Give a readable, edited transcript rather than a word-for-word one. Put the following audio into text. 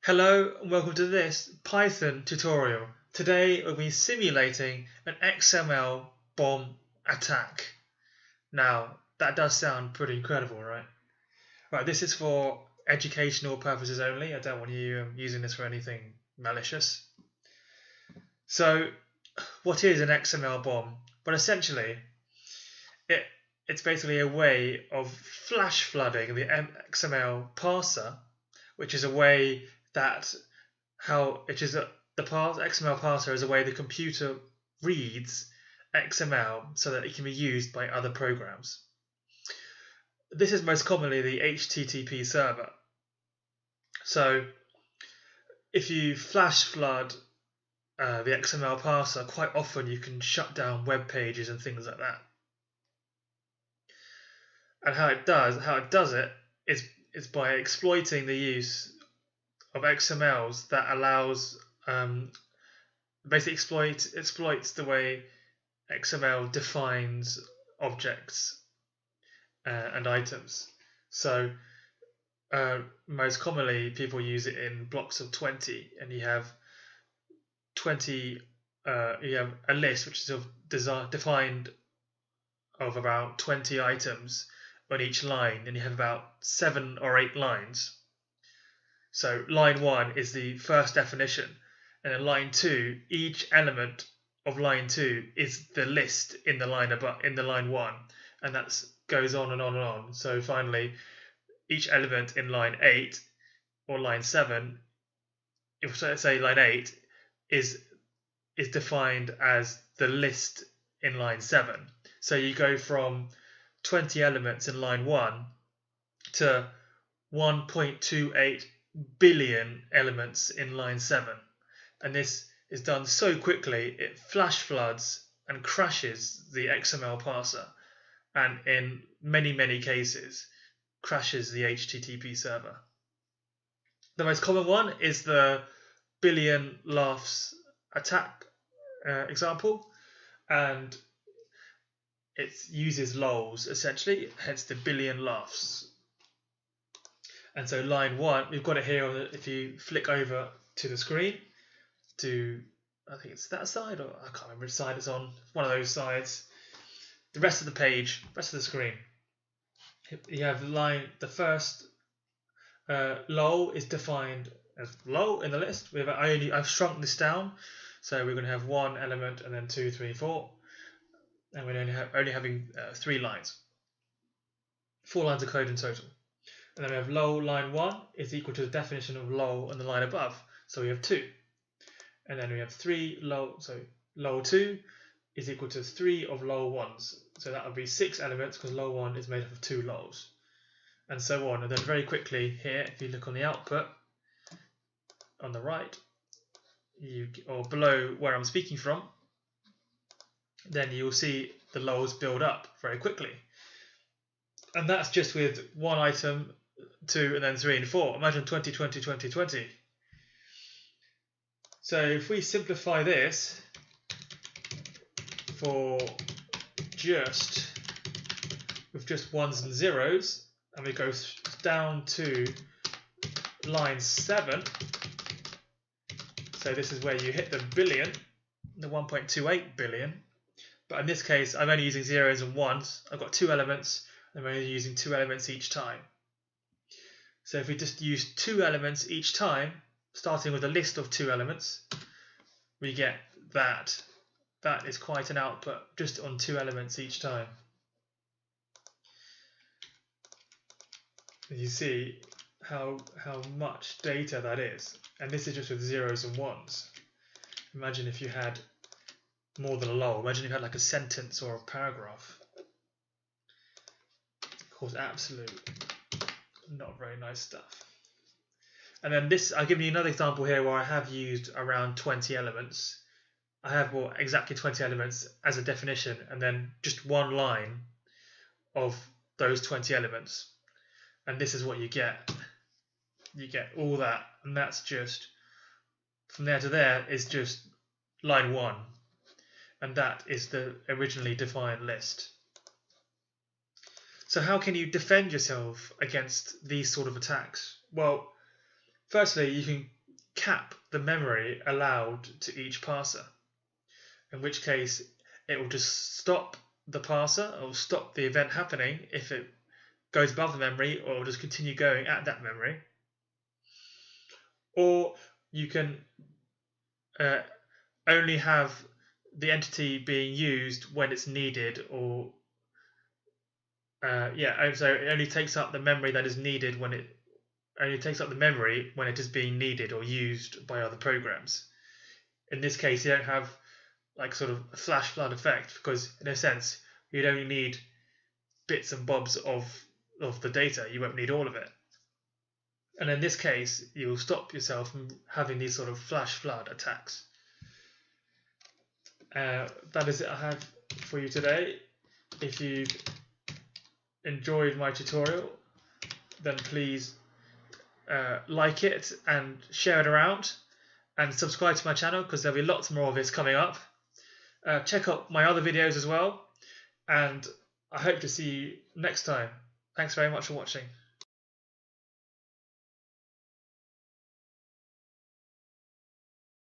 Hello and welcome to this Python tutorial. Today we'll be simulating an XML bomb attack. Now that does sound pretty incredible, right? Right, this is for educational purposes only. I don't want you using this for anything malicious. So what is an XML bomb? Well, essentially it's basically a way of flash flooding the XML parser, which is a way that the XML parser is a way the computer reads XML so that it can be used by other programs. This is most commonly the HTTP server. So if you flash flood the XML parser, quite often you can shut down web pages and things like that. And how it does it is by exploiting the use of XMLs that allows basically exploits the way XML defines objects and items. So most commonly people use it in blocks of 20, and you have 20. You have a list which is defined of about 20 items on each line, and you have about 7 or 8 lines. So line 1 is the first definition, and in line 2, each element of line 2 is the list in the line 1, and that goes on and on and on. So finally, each element in line 8 or line 7, if let's say line 8 is defined as the list in line 7. So you go from 20 elements in line 1 to 1.28 billion elements in line 7, and this is done so quickly it flash floods and crashes the XML parser, and in many cases crashes the HTTP server. The most common one is the billion laughs attack example, and it uses lols essentially, hence the billion laughs. And so line 1, we've got it here. If you flick over to the screen to, I think it's that side, or I can't remember which side it's on, one of those sides, the rest of the page, rest of the screen, you have the first lol is defined as lol in the list. I've shrunk this down, so we're going to have 1 element and then 2, 3, 4, and we're only having 3 lines, 4 lines of code in total. And then we have lol line 1 is equal to the definition of lol on the line above, so we have 2. And then we have 3 lol, so lol 2 is equal to 3 of lol 1s, so that would be 6 elements because lol 1 is made up of 2 lols, and so on. And then very quickly here, if you look on the output on the right, or below where I'm speaking from, then you'll see the lols build up very quickly. And that's just with 1 item, 2, and then 3 and 4. Imagine 20, 20, 20, 20. So if we simplify this with just 1s and 0s, and we go down to line 7, so this is where you hit the billion, the 1.28 billion, but in this case I'm only using 0s and 1s. I've got 2 elements, and I'm only using 2 elements each time. So if we just use 2 elements each time, starting with a list of 2 elements, we get that. That is quite an output just on 2 elements each time. You see how much data that is, and this is just with 0s and 1s. Imagine if you had more than a lol. Imagine if you had like a sentence or a paragraph. Of course, absolute not very nice stuff. And then this, I'll give you another example here where I have used around 20 elements. I have exactly 20 elements as a definition, and then just 1 line of those 20 elements. And this is what you get. You get all that, and that's just, from there to there is just line 1. And that is the originally defined list. So how can you defend yourself against these sort of attacks? Well, firstly, you can cap the memory allowed to each parser, in which case it will just stop the parser or stop the event happening if it goes above the memory, or just continue going at that memory. Or you can only have the entity being used when it's needed, or so it only takes up the memory that is needed when it is being needed or used by other programs. In this case, you don't have like sort of a flash flood effect, because in a sense you'd only need bits and bobs of the data. You won't need all of it. And in this case, you will stop yourself from having these sort of flash flood attacks. That is it I have for you today. If you've enjoyed my tutorial, then please like it and share it around, and subscribe to my channel, because there'll be lots more of this coming up. Check out my other videos as well, and I hope to see you next time. Thanks very much for watching.